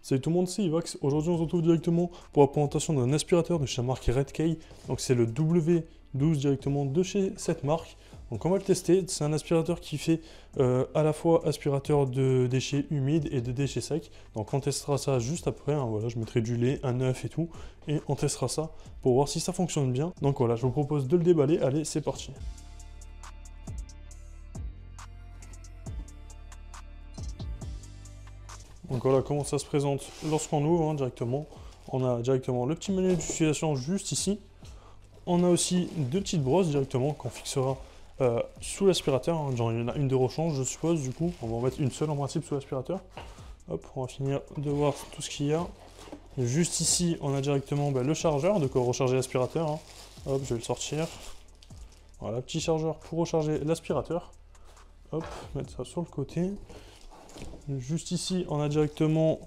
Salut tout le monde, c'est Ivax. Aujourd'hui, on se retrouve directement pour la présentation d'un aspirateur de chez la marque Redkey. Donc, c'est le W12 directement de chez cette marque. Donc, on va le tester. C'est un aspirateur qui fait à la fois aspirateur de déchets humides et de déchets secs. Donc, on testera ça juste après. Hein. Voilà, je mettrai du lait, un œuf et tout. Et on testera ça pour voir si ça fonctionne bien. Donc, voilà, je vous propose de le déballer. Allez, c'est parti. Donc voilà comment ça se présente lorsqu'on ouvre hein, directement. On a directement le petit manuel d'utilisation juste ici. On a aussi deux petites brosses directement qu'on fixera sous l'aspirateur. Hein. Genre il y en a une de rechange je suppose, du coup on va en mettre une seule en principe sous l'aspirateur. Hop, on va finir de voir tout ce qu'il y a. Juste ici on a directement le chargeur, de quoi recharger l'aspirateur. Hein. Hop, je vais le sortir. Voilà, petit chargeur pour recharger l'aspirateur. Hop, mettre ça sur le côté. Juste ici, on a directement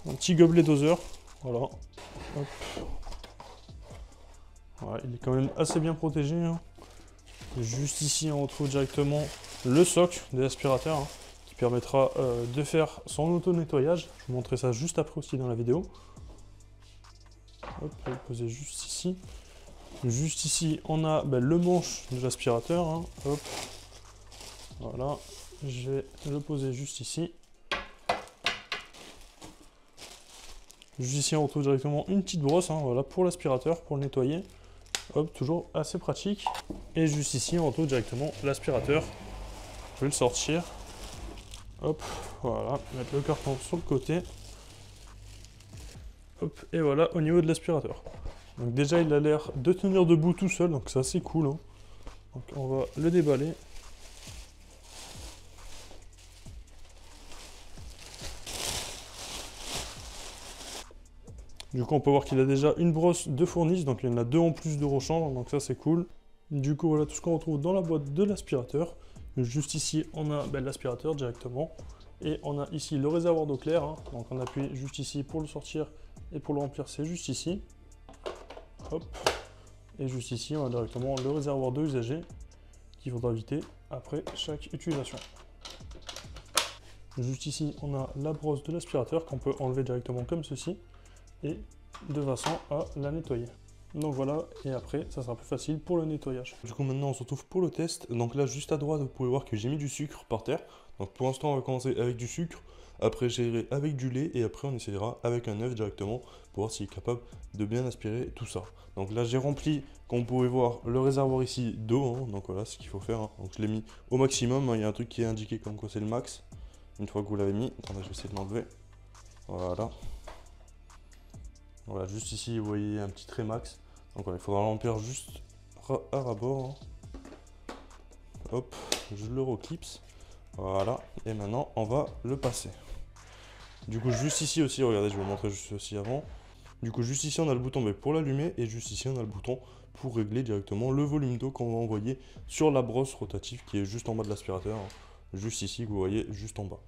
un petit gobelet doseur. Voilà. Hop. Voilà, il est quand même assez bien protégé. Hein. Juste ici, on retrouve directement le socle de l'aspirateur hein, qui permettra de faire son auto-nettoyage. Je vous montrerai ça juste après aussi dans la vidéo. Hop, je vais le poser juste ici. Juste ici, on a le manche de l'aspirateur. Hein. Hop. Voilà. Je vais le poser juste ici. Juste ici, on retrouve directement une petite brosse hein, voilà, pour l'aspirateur, pour le nettoyer. Hop, toujours assez pratique. Et juste ici, on retrouve directement l'aspirateur. Je vais le sortir. Hop, voilà, mettre le carton sur le côté. Hop, et voilà, au niveau de l'aspirateur. Donc déjà, il a l'air de tenir debout tout seul, donc c'est assez cool. Hein. Donc on va le déballer. Du coup, on peut voir qu'il a déjà une brosse de fourniture, donc il y en a deux en plus de rechange, donc ça c'est cool. Du coup, voilà tout ce qu'on retrouve dans la boîte de l'aspirateur. Juste ici, on a l'aspirateur directement. Et on a ici le réservoir d'eau claire. Hein. Donc on appuie juste ici pour le sortir et pour le remplir, c'est juste ici. Hop. Et juste ici, on a directement le réservoir d'eau usagé qu'il faudra vider après chaque utilisation. Juste ici, on a la brosse de l'aspirateur qu'on peut enlever directement comme ceci. Et de façon à la nettoyer. Donc voilà, et après ça sera plus facile pour le nettoyage. Du coup maintenant on se retrouve pour le test. Donc là juste à droite vous pouvez voir que j'ai mis du sucre par terre. Donc pour l'instant on va commencer avec du sucre, après j'irai avec du lait et après on essaiera avec un œuf directement pour voir s'il est capable de bien aspirer tout ça. Donc là j'ai rempli, comme vous pouvez voir, le réservoir ici d'eau, hein. Donc voilà ce qu'il faut faire. Hein. Donc je l'ai mis au maximum, hein. Il y a un truc qui est indiqué comme quoi c'est le max. Une fois que vous l'avez mis, attendez je vais essayer de l'enlever. Voilà. Voilà, juste ici, vous voyez un petit trait max. Donc voilà, il faudra remplir juste à ras-bord. Hein. Hop, je le reclipse. Voilà, et maintenant, on va le passer. Du coup, juste ici aussi, regardez, je vais vous montrer juste aussi avant. Du coup, juste ici, on a le bouton pour l'allumer. Et juste ici, on a le bouton pour régler directement le volume d'eau qu'on va envoyer sur la brosse rotative qui est juste en bas de l'aspirateur. Hein. Juste ici, que vous voyez, juste en bas.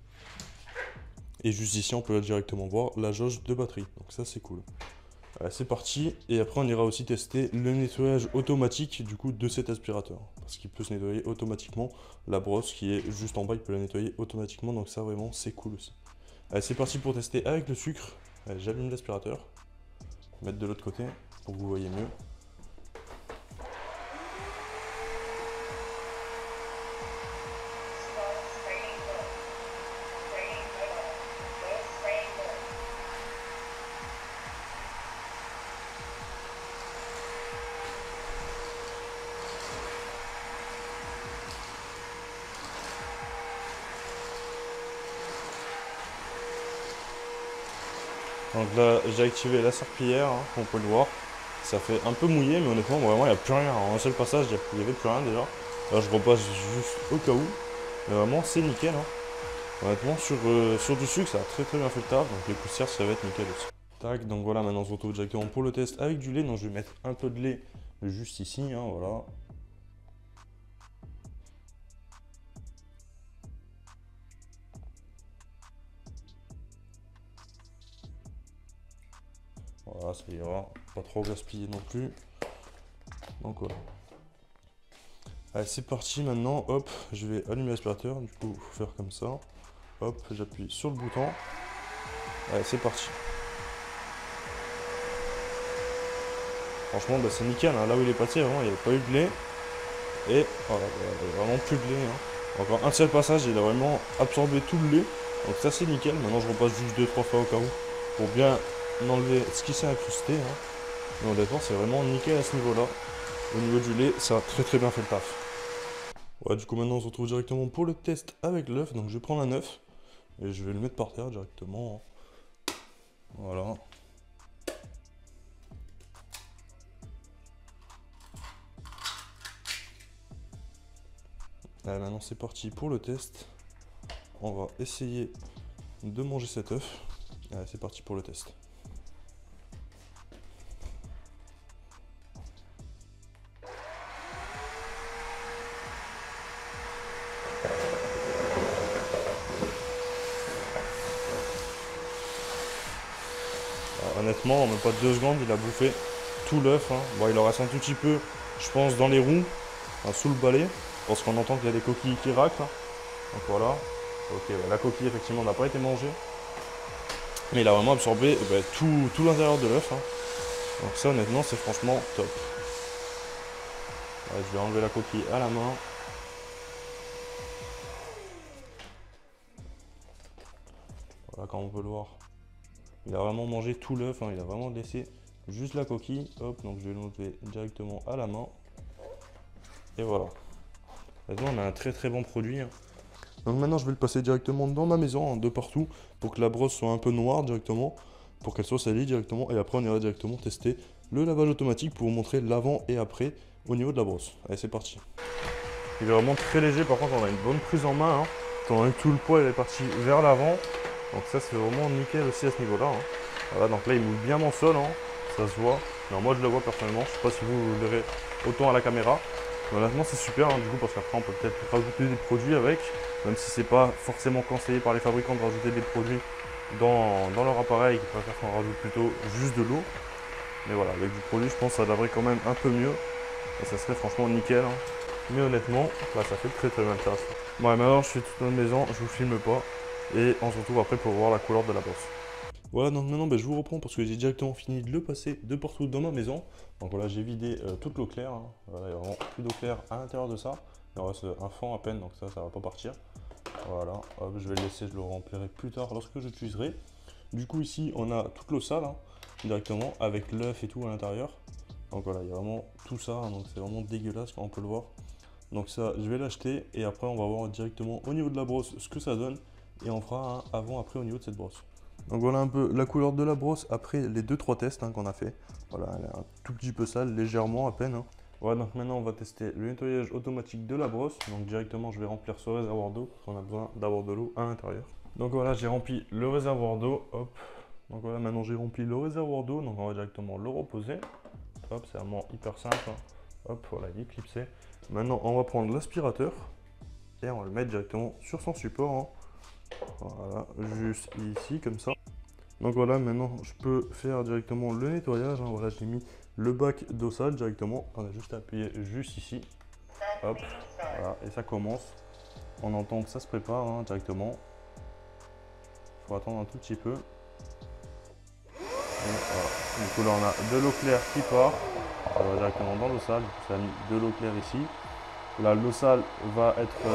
Et juste ici, on peut directement voir la jauge de batterie. Donc ça, c'est cool. C'est parti. Et après, on ira aussi tester le nettoyage automatique du coup de cet aspirateur. Parce qu'il peut se nettoyer automatiquement. La brosse qui est juste en bas, il peut la nettoyer automatiquement. Donc ça, vraiment, c'est cool aussi. Allez, c'est parti pour tester avec le sucre. J'allume l'aspirateur. Mettre de l'autre côté pour que vous voyez mieux. Donc là, j'ai activé la serpillière, hein, on peut le voir. Ça fait un peu mouillé, mais honnêtement, vraiment, il n'y a plus rien. En un seul passage, il n'y avait plus rien déjà. Là, je repasse juste au cas où. Mais vraiment, c'est nickel. Hein. Honnêtement, sur du sucre, ça a très bien fait le taf. Donc les poussières, ça va être nickel aussi. Tac, donc voilà, maintenant on se retrouve directement pour le test avec du lait. Donc je vais mettre un peu de lait juste ici, hein, voilà. Voilà, ça ira. Pas trop gaspiller non plus. Donc voilà. Allez, c'est parti maintenant. Hop, je vais allumer l'aspirateur. Du coup, il faut faire comme ça. Hop, j'appuie sur le bouton. Allez, c'est parti. Franchement, bah, c'est nickel, hein. Là où il est passé, vraiment, il n'y avait pas eu de lait. Et voilà, il n'y a vraiment plus de lait, hein. Encore un seul passage, il a vraiment absorbé tout le lait. Donc ça, c'est nickel. Maintenant, je repasse juste 2-3 fois au cas où pour bien enlever ce qui s'est incrusté, hein. Mais honnêtement, c'est vraiment nickel à ce niveau-là. Au niveau du lait, ça a très très bien fait le taf. Ouais, du coup, maintenant, on se retrouve directement pour le test avec l'œuf. Donc, je vais prendre un œuf et je vais le mettre par terre directement, hein. Voilà. Allez, maintenant c'est parti pour le test. On va essayer de manger cet œuf. Allez, c'est parti pour le test. Alors, honnêtement, en même pas 2 secondes, il a bouffé tout l'œuf, hein. Bon, il en reste un tout petit peu, je pense, dans les roues, hein, sous le balai, parce qu'on entend qu'il y a des coquilles qui raclent, hein. Donc voilà. Ok, bah, la coquille effectivement n'a pas été mangée. Mais il a vraiment absorbé bah, tout l'intérieur de l'œuf, hein. Donc ça honnêtement c'est franchement top. Ouais, je vais enlever la coquille à la main. Voilà, comme on peut le voir. Il a vraiment mangé tout l'œuf, hein. Il a vraiment laissé juste la coquille. Hop, donc je vais l'enlever directement à la main. Et voilà. Maintenant on a un très très bon produit, hein. Donc maintenant je vais le passer directement dans ma maison, hein, de partout, pour que la brosse soit un peu noire directement, pour qu'elle soit salie directement, et après on ira directement tester le lavage automatique pour vous montrer l'avant et après au niveau de la brosse. Allez, c'est parti. Il est vraiment très léger, par contre on a une bonne prise en main, hein. Étant donné que tout le poids il est parti vers l'avant, donc ça c'est vraiment nickel aussi à ce niveau là, hein. Voilà, donc là il mouille bien mon sol, hein. Ça se voit. Non, moi je le vois personnellement, je sais pas si vous le verrez autant à la caméra. Mais honnêtement c'est super, hein, du coup, parce qu'après on peut peut-être rajouter des produits avec, même si c'est pas forcément conseillé par les fabricants de rajouter des produits dans leur appareil, qui préfèrent qu'on rajoute plutôt juste de l'eau. Mais voilà, avec du produit, je pense que ça devrait quand même un peu mieux. Et ça serait franchement nickel, hein. Mais honnêtement, bah, ça fait très très bien le taf. Bon, et maintenant je fais toute notre maison, je vous filme pas. Et on se retrouve après pour voir la couleur de la brosse. Voilà, donc maintenant je vous reprends parce que j'ai directement fini de le passer de partout dans ma maison. Donc voilà, j'ai vidé toute l'eau claire, hein. Voilà, il n'y a vraiment plus d'eau claire à l'intérieur de ça. Il en reste un fond à peine, donc ça va pas partir. Voilà, hop, je vais le laisser, je le remplirai plus tard lorsque je l'utiliserai. Du coup ici on a toute l'eau sale, hein, directement avec l'œuf et tout à l'intérieur. Donc voilà, il y a vraiment tout ça, hein, donc c'est vraiment dégueulasse comme on peut le voir. Donc ça, je vais l'acheter et après on va voir directement au niveau de la brosse ce que ça donne. Et on fera un avant-après au niveau de cette brosse. Donc voilà un peu la couleur de la brosse après les 2-3 tests, hein, qu'on a fait. Voilà, elle est un tout petit peu sale, légèrement à peine, hein. Voilà, donc maintenant on va tester le nettoyage automatique de la brosse. Donc directement je vais remplir ce réservoir d'eau, parce qu'on a besoin d'avoir de l'eau à l'intérieur. Donc voilà, j'ai rempli le réservoir d'eau, hop. Donc voilà, maintenant j'ai rempli le réservoir d'eau, donc on va directement le reposer. Hop, c'est vraiment hyper simple, hein. Hop, voilà, il est clipsé. Maintenant on va prendre l'aspirateur et on va le mettre directement sur son support, hein. Voilà, juste ici comme ça. Donc voilà, maintenant je peux faire directement le nettoyage, hein. Voilà, j'ai mis le bac d'eau sale directement. On a juste à appuyer juste ici. Hop, voilà, et ça commence. On entend que ça se prépare, hein, directement. Il faut attendre un tout petit peu. Et voilà. Du coup là on a de l'eau claire qui part. Ça va directement dans l'eau sale. Ça a mis de l'eau claire ici. Là l'eau sale va être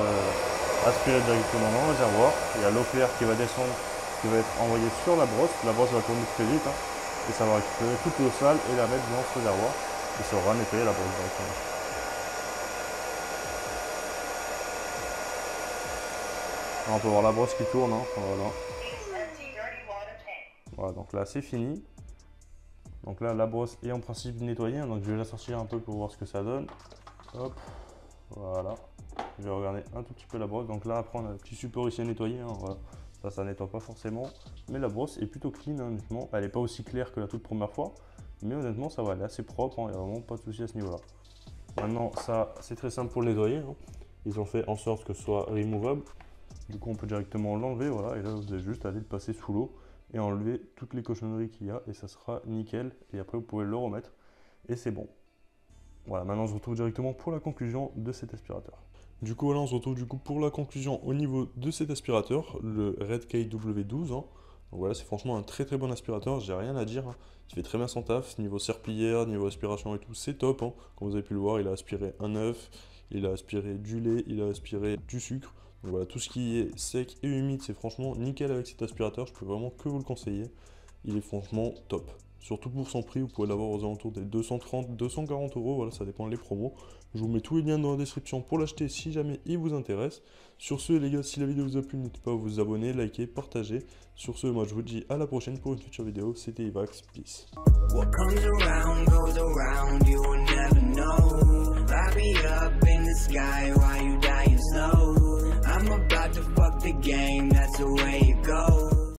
aspirée directement dans le réservoir. Il y a l'eau claire qui va descendre, qui va être envoyée sur la brosse. La brosse va tourner très vite, hein, et ça va récupérer toute l'eau sale et la mettre dans ce réservoir. Et ça aura nettoyé la brosse directement. Là, on peut voir la brosse qui tourne, hein. Voilà. Voilà, donc là c'est fini. Donc là la brosse est en principe nettoyée, hein, donc je vais la sortir un peu pour voir ce que ça donne. Hop, voilà. Je vais regarder un tout petit peu la brosse. Donc là après on a le petit support ici à nettoyer, hein, voilà. Ça nettoie pas forcément, mais la brosse est plutôt clean, hein, honnêtement. Elle n'est pas aussi claire que la toute première fois, mais honnêtement ça va, elle est assez propre, hein. Il n'y a vraiment pas de souci à ce niveau là. Maintenant ça c'est très simple pour le nettoyer, hein. Ils ont fait en sorte que ce soit removable. Du coup on peut directement l'enlever, voilà, et là vous avez juste à aller le passer sous l'eau et enlever toutes les cochonneries qu'il y a et ça sera nickel. Et après vous pouvez le remettre et c'est bon. Voilà, maintenant on se retrouve directement pour la conclusion de cet aspirateur. Du coup, voilà, on se retrouve du coup pour la conclusion au niveau de cet aspirateur, le Red KW12, hein. Donc voilà, c'est franchement un très bon aspirateur, j'ai rien à dire, hein. Il fait très bien son taf, niveau serpillière, niveau aspiration et tout, c'est top, hein. Comme vous avez pu le voir, il a aspiré un œuf, il a aspiré du lait, il a aspiré du sucre. Donc voilà, tout ce qui est sec et humide, c'est franchement nickel avec cet aspirateur, je peux vraiment que vous le conseiller. Il est franchement top. Surtout pour son prix, vous pouvez l'avoir aux alentours des 230, 240 €, voilà, ça dépend des promos. Je vous mets tous les liens dans la description pour l'acheter si jamais il vous intéresse. Sur ce, les gars, si la vidéo vous a plu, n'hésitez pas à vous abonner, liker, partager. Sur ce, moi je vous dis à la prochaine pour une future vidéo. C'était Ivax, peace. What comes around, goes around, you will never know. Light me up in the sky while you dying slow. I'm about to fuck the game, that's the way